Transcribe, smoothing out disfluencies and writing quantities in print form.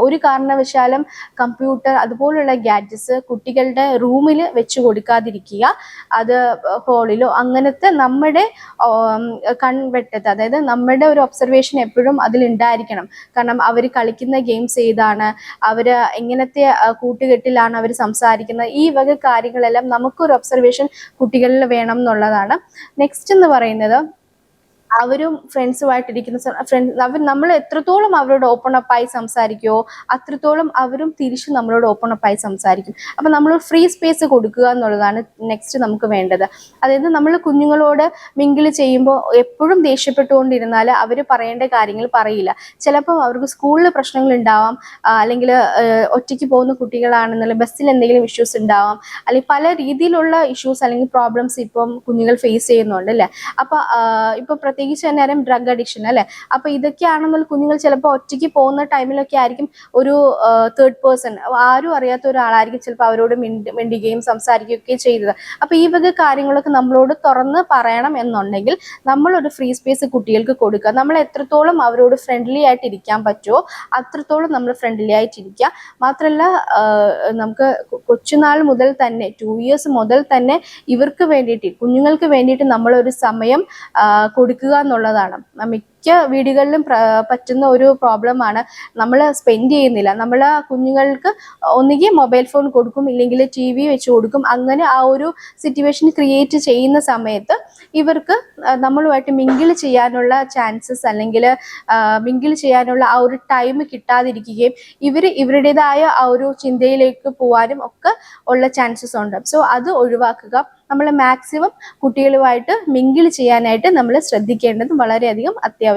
ഒരു കാരണവശാലും കമ്പ്യൂട്ടർ അതുപോലുള്ള ഗാഡ്ജറ്റ്സ് കുട്ടികളുടെ റൂമിൽ വെച്ച് കൊടുക്കാതിരിക്കുക. അത് ഹോളിലോ അങ്ങനത്തെ നമ്മുടെ കൺവെട്ടത്ത്, അതായത് നമ്മുടെ ഒരു ഒബ്സർവേഷൻ എപ്പോഴും അതിലുണ്ടായിരിക്കണം. കാരണം അവർ കളിക്കുന്ന ഗെയിംസ് ഏതാണ്, അവർ എങ്ങനത്തെ കൂട്ടുകെട്ടിലാണ് അവർ സംസാരിക്കുന്നത്, ഈ വക കാര്യങ്ങളെല്ലാം നമുക്കൊരു ഒബ്സർവേഷൻ കുട്ടികളിൽ വേണം എന്നുള്ളതാണ്. നെക്സ്റ്റ് എന്ന് പറയുന്നത്, അവരും ഫ്രണ്ട്സുമായിട്ടിരിക്കുന്ന നമ്മൾ എത്രത്തോളം അവരോട് ഓപ്പൺ അപ്പായി സംസാരിക്കുമോ അത്രത്തോളം അവരും തിരിച്ച് നമ്മളോട് ഓപ്പൺ അപ്പായി സംസാരിക്കും. അപ്പം നമ്മൾ ഫ്രീ സ്പേസ് കൊടുക്കുക എന്നുള്ളതാണ് നെക്സ്റ്റ് നമുക്ക് വേണ്ടത്. അതായത് നമ്മൾ കുഞ്ഞുങ്ങളോട് മിങ്കിൾ ചെയ്യുമ്പോൾ എപ്പോഴും ദേഷ്യപ്പെട്ടുകൊണ്ടിരുന്നാൽ അവർ പറയേണ്ട കാര്യങ്ങൾ പറയില്ല. ചിലപ്പോൾ അവർക്ക് സ്കൂളിൽ പ്രശ്നങ്ങൾ ഉണ്ടാവാം, അല്ലെങ്കിൽ ഒറ്റയ്ക്ക് പോകുന്ന കുട്ടികളാണെന്നുള്ള ബസ്സിൽ എന്തെങ്കിലും ഇഷ്യൂസ് ഉണ്ടാവാം, അല്ലെങ്കിൽ പല രീതിയിലുള്ള ഇഷ്യൂസ് അല്ലെങ്കിൽ പ്രോബ്ലംസ് ഇപ്പം കുഞ്ഞുങ്ങൾ ഫേസ് ചെയ്യുന്നുണ്ട് അല്ലേ. അപ്പോൾ ഇപ്പോൾ പ്രത്യേകിച്ച് തന്നെ ഡ്രഗ് അഡിക്ഷൻ അല്ലേ. അപ്പോൾ ഇതൊക്കെയാണെന്നുള്ള കുഞ്ഞുങ്ങൾ ചിലപ്പോൾ ഒറ്റയ്ക്ക് പോകുന്ന ടൈമിലൊക്കെ ആയിരിക്കും ഒരു തേർഡ് പേഴ്സൺ, ആരും അറിയാത്ത ഒരാളായിരിക്കും ചിലപ്പോൾ അവരോട് മിണ്ടുകയും സംസാരിക്കുകയൊക്കെ ചെയ്തത്. അപ്പോൾ ഈ വക കാര്യങ്ങളൊക്കെ നമ്മളോട് തുറന്ന് പറയണം എന്നുണ്ടെങ്കിൽ നമ്മളൊരു ഫ്രീ സ്പേസ് കുട്ടികൾക്ക് കൊടുക്കുക. നമ്മൾ എത്രത്തോളം അവരോട് ഫ്രണ്ട്ലി ആയിട്ട് ഇരിക്കാൻ പറ്റുമോ അത്രത്തോളം നമ്മൾ ഫ്രണ്ട്ലി ആയിട്ടിരിക്കുക. മാത്രമല്ല, നമുക്ക് കൊച്ചുനാൾ മുതൽ തന്നെ 2 years മുതൽ തന്നെ ഇവർക്ക് വേണ്ടിയിട്ട്, കുഞ്ഞുങ്ങൾക്ക് വേണ്ടിയിട്ട് നമ്മളൊരു സമയം കൊടുക്കുക എന്നുള്ളതാണ്. മിക്ക വീടുകളിലും പറ്റുന്ന ഒരു പ്രോബ്ലമാണ്, നമ്മൾ സ്പെൻഡ് ചെയ്യുന്നില്ല. നമ്മൾ കുഞ്ഞുങ്ങൾക്ക് ഒന്നുകിൽ മൊബൈൽ ഫോൺ കൊടുക്കും, ഇല്ലെങ്കിൽ TV വെച്ച് കൊടുക്കും. അങ്ങനെ ആ ഒരു സിറ്റുവേഷൻ ക്രിയേറ്റ് ചെയ്യുന്ന സമയത്ത് ഇവർക്ക് നമ്മളുമായിട്ട് മിങ്കിൾ ചെയ്യാനുള്ള ചാൻസസ്, അല്ലെങ്കിൽ മിങ്കിൾ ചെയ്യാനുള്ള ആ ഒരു ടൈം കിട്ടാതിരിക്കുകയും ഇവരുടേതായ ആ ഒരു ചിന്തയിലേക്ക് പോകാനും ഒക്കെ ഉള്ള ചാൻസസ് ഉണ്ട്. സോ അത് ഒഴിവാക്കുക. നമ്മൾ മാക്സിമം കുട്ടികളുമായിട്ട് മിങ്കിൾ ചെയ്യാനായിട്ട് നമ്മൾ ശ്രദ്ധിക്കേണ്ടത് വളരെയധികം അത്യാവശ്യമാണ്.